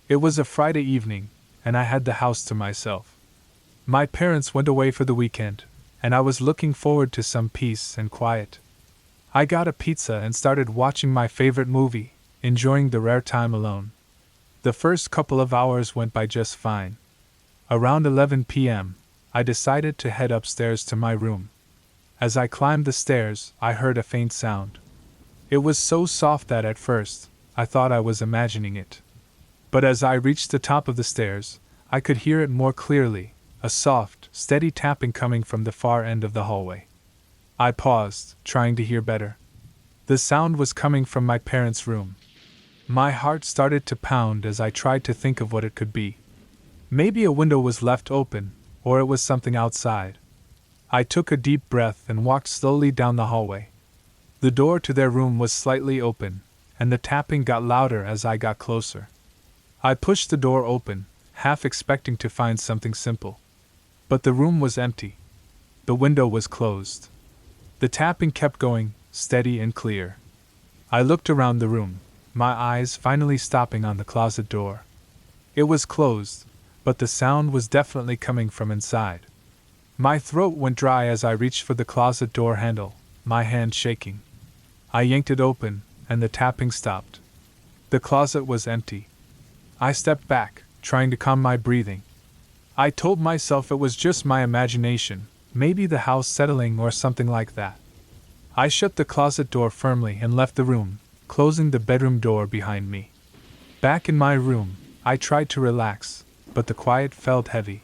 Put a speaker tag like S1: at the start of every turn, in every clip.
S1: It was a Friday evening, and I had the house to myself. My parents went away for the weekend, and I was looking forward to some peace and quiet. I got a pizza and started watching my favorite movie, enjoying the rare time alone. The first couple of hours went by just fine. Around 11 p.m., I decided to head upstairs to my room. As I climbed the stairs, I heard a faint sound. It was so soft that at first, I thought I was imagining it. But as I reached the top of the stairs, I could hear it more clearly, a soft, steady tapping coming from the far end of the hallway. I paused, trying to hear better. The sound was coming from my parents' room. My heart started to pound as I tried to think of what it could be. Maybe a window was left open, or it was something outside. I took a deep breath and walked slowly down the hallway. The door to their room was slightly open, and the tapping got louder as I got closer. I pushed the door open, half expecting to find something simple. But the room was empty. The window was closed. The tapping kept going, steady and clear. I looked around the room, my eyes finally stopping on the closet door. It was closed, but the sound was definitely coming from inside. My throat went dry as I reached for the closet door handle, my hand shaking. I yanked it open, and the tapping stopped. The closet was empty. I stepped back, trying to calm my breathing. I told myself it was just my imagination, maybe the house settling or something like that. I shut the closet door firmly and left the room, closing the bedroom door behind me. Back in my room, I tried to relax, but the quiet felt heavy.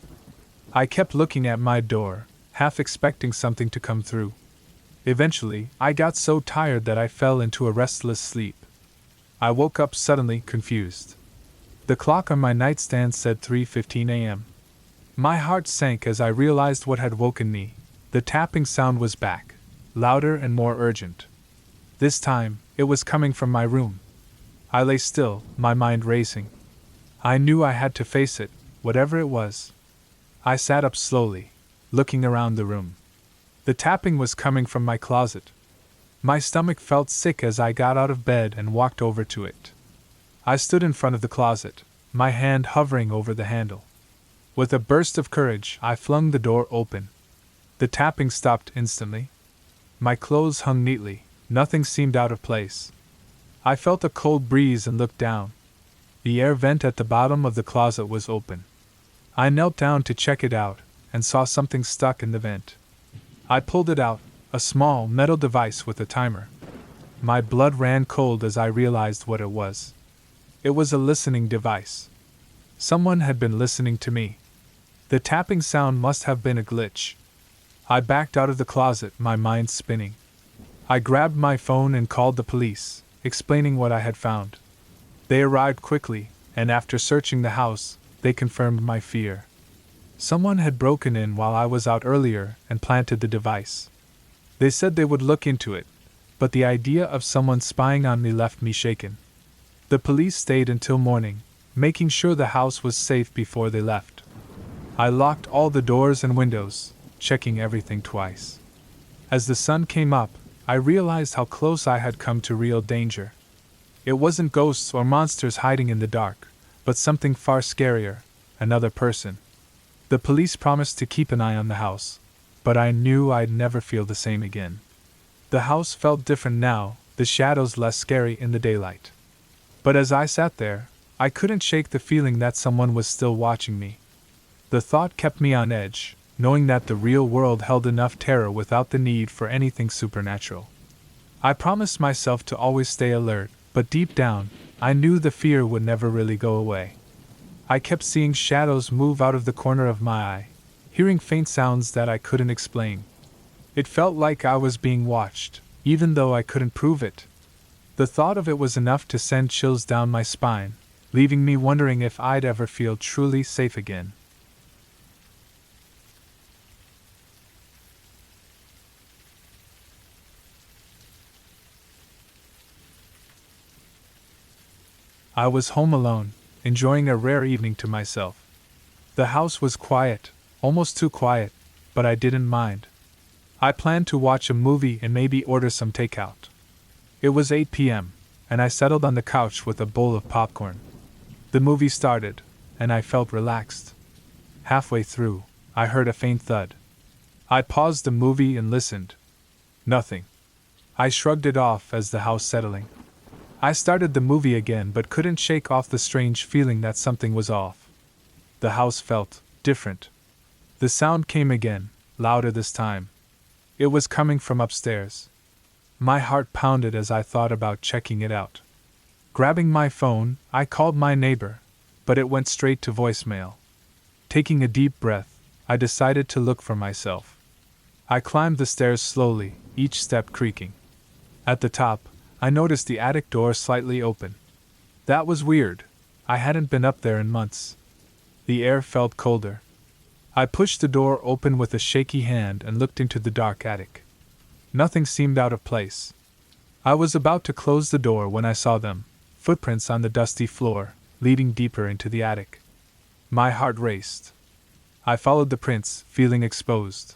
S1: I kept looking at my door, half expecting something to come through. Eventually, I got so tired that I fell into a restless sleep. I woke up suddenly, confused. The clock on my nightstand said 3:15 a.m. My heart sank as I realized what had woken me. The tapping sound was back, louder and more urgent. This time, it was coming from my room. I lay still, my mind racing. I knew I had to face it, whatever it was. I sat up slowly, looking around the room. The tapping was coming from my closet. My stomach felt sick as I got out of bed and walked over to it. I stood in front of the closet, my hand hovering over the handle. With a burst of courage, I flung the door open. The tapping stopped instantly. My clothes hung neatly, nothing seemed out of place. I felt a cold breeze and looked down. The air vent at the bottom of the closet was open. I knelt down to check it out, and saw something stuck in the vent. I pulled it out, a small metal device with a timer. My blood ran cold as I realized what it was. It was a listening device. Someone had been listening to me. The tapping sound must have been a glitch. I backed out of the closet, my mind spinning. I grabbed my phone and called the police, explaining what I had found. They arrived quickly, and after searching the house, they confirmed my fear. Someone had broken in while I was out earlier and planted the device. They said they would look into it, but the idea of someone spying on me left me shaken. The police stayed until morning, making sure the house was safe before they left. I locked all the doors and windows, checking everything twice. As the sun came up, I realized how close I had come to real danger. It wasn't ghosts or monsters hiding in the dark, but something far scarier, another person. The police promised to keep an eye on the house, but I knew I'd never feel the same again. The house felt different now, the shadows less scary in the daylight. But as I sat there, I couldn't shake the feeling that someone was still watching me. The thought kept me on edge, knowing that the real world held enough terror without the need for anything supernatural. I promised myself to always stay alert, but deep down, I knew the fear would never really go away. I kept seeing shadows move out of the corner of my eye, hearing faint sounds that I couldn't explain. It felt like I was being watched, even though I couldn't prove it. The thought of it was enough to send chills down my spine, leaving me wondering if I'd ever feel truly safe again. I was home alone, enjoying a rare evening to myself. The house was quiet, almost too quiet, but I didn't mind. I planned to watch a movie and maybe order some takeout. It was 8 p.m., and I settled on the couch with a bowl of popcorn. The movie started, and I felt relaxed. Halfway through, I heard a faint thud. I paused the movie and listened. Nothing. I shrugged it off as the house settling. I started the movie again but couldn't shake off the strange feeling that something was off. The house felt different. The sound came again, louder this time. It was coming from upstairs. My heart pounded as I thought about checking it out. Grabbing my phone, I called my neighbor, but it went straight to voicemail. Taking a deep breath, I decided to look for myself. I climbed the stairs slowly, each step creaking. At the top, I noticed the attic door slightly open. That was weird. I hadn't been up there in months. The air felt colder. I pushed the door open with a shaky hand and looked into the dark attic. Nothing seemed out of place. I was about to close the door when I saw them, footprints on the dusty floor, leading deeper into the attic. My heart raced. I followed the prints, feeling exposed.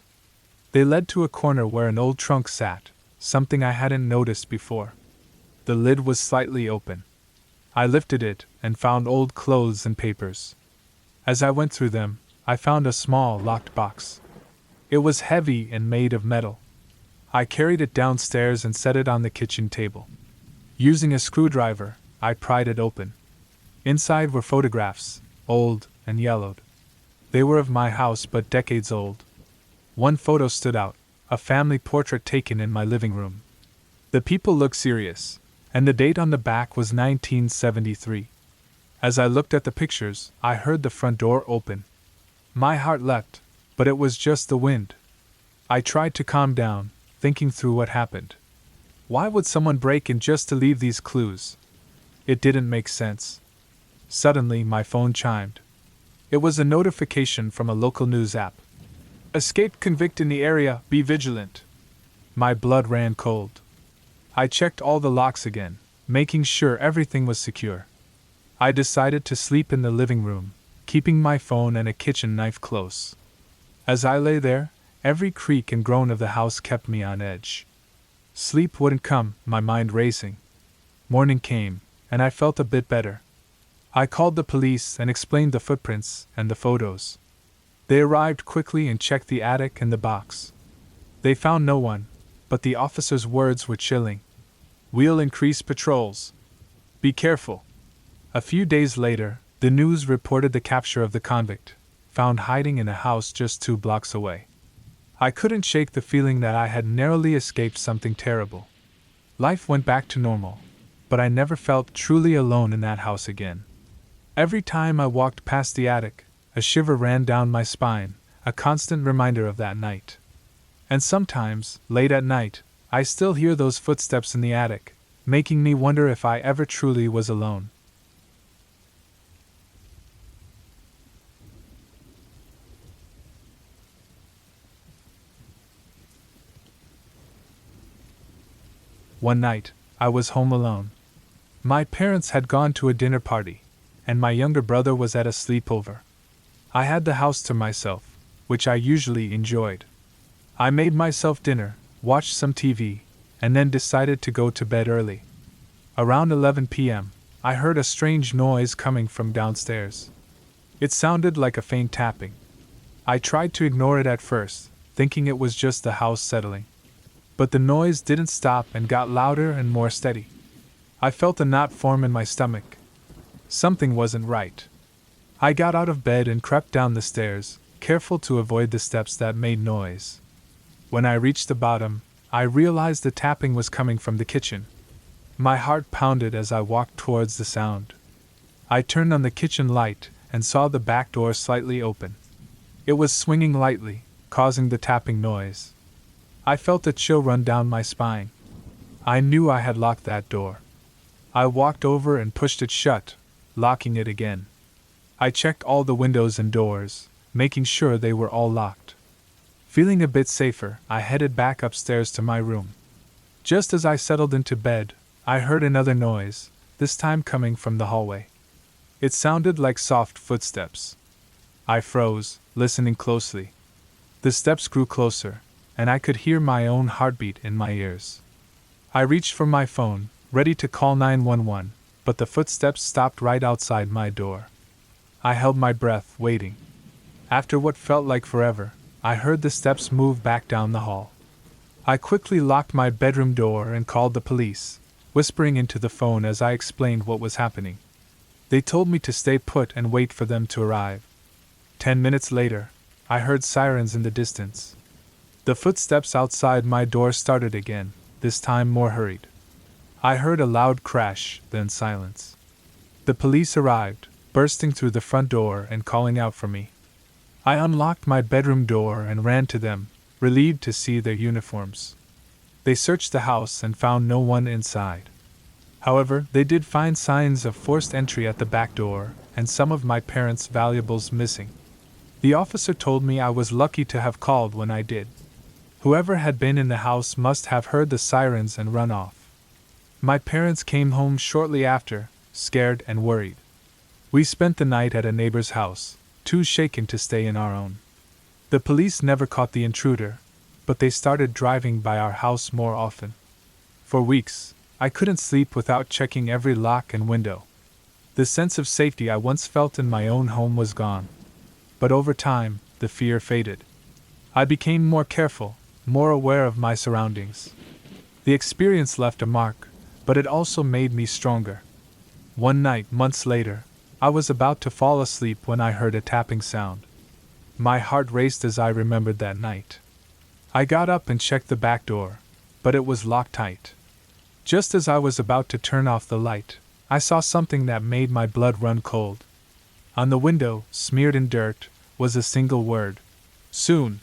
S1: They led to a corner where an old trunk sat, something I hadn't noticed before. The lid was slightly open. I lifted it and found old clothes and papers. As I went through them, I found a small, locked box. It was heavy and made of metal. I carried it downstairs and set it on the kitchen table. Using a screwdriver, I pried it open. Inside were photographs, old and yellowed. They were of my house but decades old. One photo stood out, a family portrait taken in my living room. The people looked serious, and the date on the back was 1973. As I looked at the pictures, I heard the front door open. My heart leapt, but it was just the wind. I tried to calm down, thinking through what happened. Why would someone break in just to leave these clues? It didn't make sense. Suddenly, my phone chimed. It was a notification from a local news app. Escaped convict in the area, be vigilant. My blood ran cold. I checked all the locks again, making sure everything was secure. I decided to sleep in the living room, keeping my phone and a kitchen knife close. As I lay there, every creak and groan of the house kept me on edge. Sleep wouldn't come, my mind racing. Morning came, and I felt a bit better. I called the police and explained the footprints and the photos. They arrived quickly and checked the attic and the box. They found no one, but the officer's words were chilling. We'll increase patrols. Be careful. A few days later, the news reported the capture of the convict, found hiding in a house just 2 blocks away. I couldn't shake the feeling that I had narrowly escaped something terrible. Life went back to normal, but I never felt truly alone in that house again. Every time I walked past the attic, a shiver ran down my spine, a constant reminder of that night. And sometimes, late at night, I still hear those footsteps in the attic, making me wonder if I ever truly was alone. One night, I was home alone. My parents had gone to a dinner party, and my younger brother was at a sleepover. I had the house to myself, which I usually enjoyed. I made myself dinner, watched some TV, and then decided to go to bed early. Around 11 p.m., I heard a strange noise coming from downstairs. It sounded like a faint tapping. I tried to ignore it at first, thinking it was just the house settling. But the noise didn't stop and got louder and more steady. I felt a knot form in my stomach. Something wasn't right. I got out of bed and crept down the stairs, careful to avoid the steps that made noise. When I reached the bottom, I realized the tapping was coming from the kitchen. My heart pounded as I walked towards the sound. I turned on the kitchen light and saw the back door slightly open. It was swinging lightly, causing the tapping noise. I felt a chill run down my spine. I knew I had locked that door. I walked over and pushed it shut, locking it again. I checked all the windows and doors, making sure they were all locked. Feeling a bit safer, I headed back upstairs to my room. Just as I settled into bed, I heard another noise, this time coming from the hallway. It sounded like soft footsteps. I froze, listening closely. The steps grew closer, and I could hear my own heartbeat in my ears. I reached for my phone, ready to call 911, but the footsteps stopped right outside my door. I held my breath, waiting. After what felt like forever, I heard the steps move back down the hall. I quickly locked my bedroom door and called the police, whispering into the phone as I explained what was happening. They told me to stay put and wait for them to arrive. 10 minutes later, I heard sirens in the distance. The footsteps outside my door started again, this time more hurried. I heard a loud crash, then silence. The police arrived, bursting through the front door and calling out for me. I unlocked my bedroom door and ran to them, relieved to see their uniforms. They searched the house and found no one inside. However, they did find signs of forced entry at the back door and some of my parents' valuables missing. The officer told me I was lucky to have called when I did. Whoever had been in the house must have heard the sirens and run off. My parents came home shortly after, scared and worried. We spent the night at a neighbor's house, too shaken to stay in our own. The police never caught the intruder, but they started driving by our house more often. For weeks, I couldn't sleep without checking every lock and window. The sense of safety I once felt in my own home was gone. But over time, the fear faded. I became more careful, more aware of my surroundings. The experience left a mark, but it also made me stronger. One night, months later, I was about to fall asleep when I heard a tapping sound. My heart raced as I remembered that night. I got up and checked the back door, but it was locked tight. Just as I was about to turn off the light, I saw something that made my blood run cold. On the window, smeared in dirt, was a single word: soon.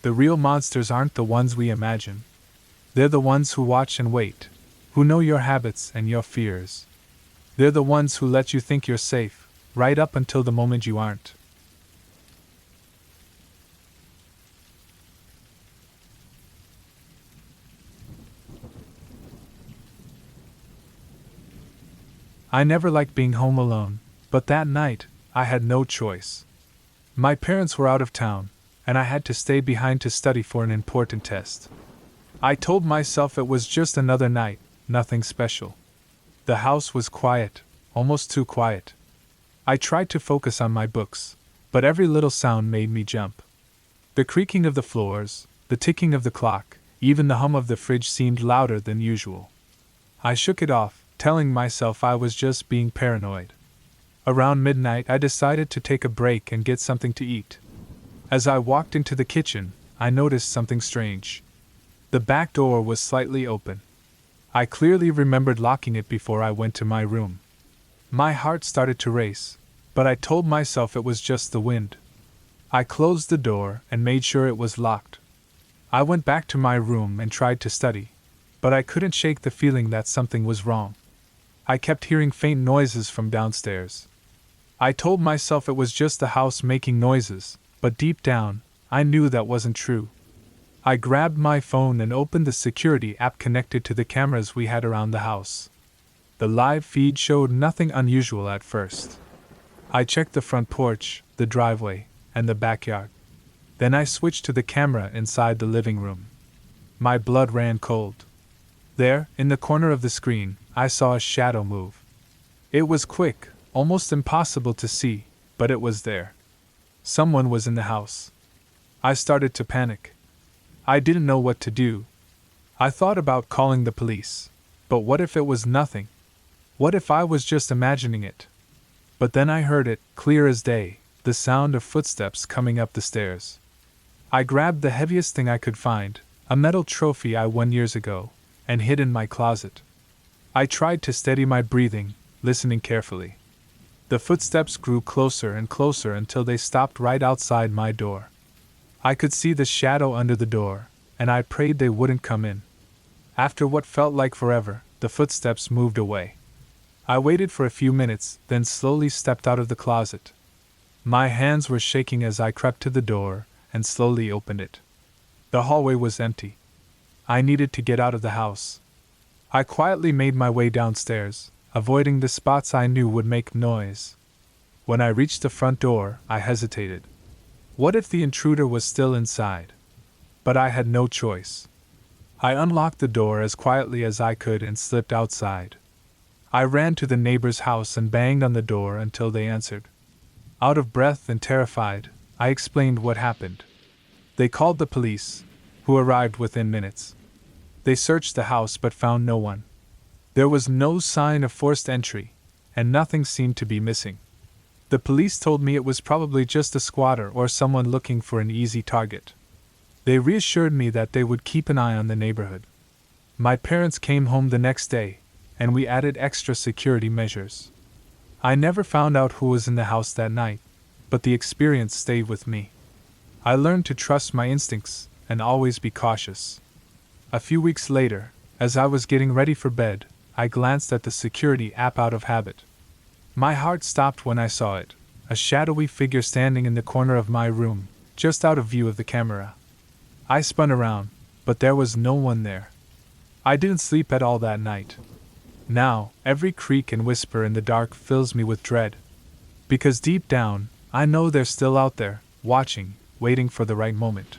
S1: The real monsters aren't the ones we imagine. They're the ones who watch and wait, who know your habits and your fears. They're the ones who let you think you're safe, right up until the moment you aren't. I never liked being home alone, but that night, I had no choice. My parents were out of town, and I had to stay behind to study for an important test. I told myself it was just another night, nothing special. The house was quiet, almost too quiet. I tried to focus on my books, but every little sound made me jump. The creaking of the floors, the ticking of the clock, even the hum of the fridge seemed louder than usual. I shook it off, telling myself I was just being paranoid. Around midnight, I decided to take a break and get something to eat. As I walked into the kitchen, I noticed something strange. The back door was slightly open. I clearly remembered locking it before I went to my room. My heart started to race, but I told myself it was just the wind. I closed the door and made sure it was locked. I went back to my room and tried to study, but I couldn't shake the feeling that something was wrong. I kept hearing faint noises from downstairs. I told myself it was just the house making noises, but deep down, I knew that wasn't true. I grabbed my phone and opened the security app connected to the cameras we had around the house. The live feed showed nothing unusual at first. I checked the front porch, the driveway, and the backyard. Then I switched to the camera inside the living room. My blood ran cold. There, in the corner of the screen, I saw a shadow move. It was quick, almost impossible to see, but it was there. Someone was in the house. I started to panic. I didn't know what to do. I thought about calling the police. But what if it was nothing? What if I was just imagining it? But then I heard it, clear as day, the sound of footsteps coming up the stairs. I grabbed the heaviest thing I could find, a metal trophy I won years ago, and hid in my closet. I tried to steady my breathing, listening carefully. The footsteps grew closer and closer until they stopped right outside my door. I could see the shadow under the door, and I prayed they wouldn't come in. After what felt like forever, the footsteps moved away. I waited for a few minutes, then slowly stepped out of the closet. My hands were shaking as I crept to the door and slowly opened it. The hallway was empty. I needed to get out of the house. I quietly made my way downstairs, avoiding the spots I knew would make noise. When I reached the front door, I hesitated. What if the intruder was still inside? But I had no choice. I unlocked the door as quietly as I could and slipped outside. I ran to the neighbor's house and banged on the door until they answered. Out of breath and terrified, I explained what happened. They called the police, who arrived within minutes. They searched the house but found no one. There was no sign of forced entry, and nothing seemed to be missing. The police told me it was probably just a squatter or someone looking for an easy target. They reassured me that they would keep an eye on the neighborhood. My parents came home the next day, and we added extra security measures. I never found out who was in the house that night, but the experience stayed with me. I learned to trust my instincts and always be cautious. A few weeks later, as I was getting ready for bed, I glanced at the security app out of habit. My heart stopped when I saw it, a shadowy figure standing in the corner of my room, just out of view of the camera. I spun around, but there was no one there. I didn't sleep at all that night. Now, every creak and whisper in the dark fills me with dread. Because deep down, I know they're still out there, watching, waiting for the right moment.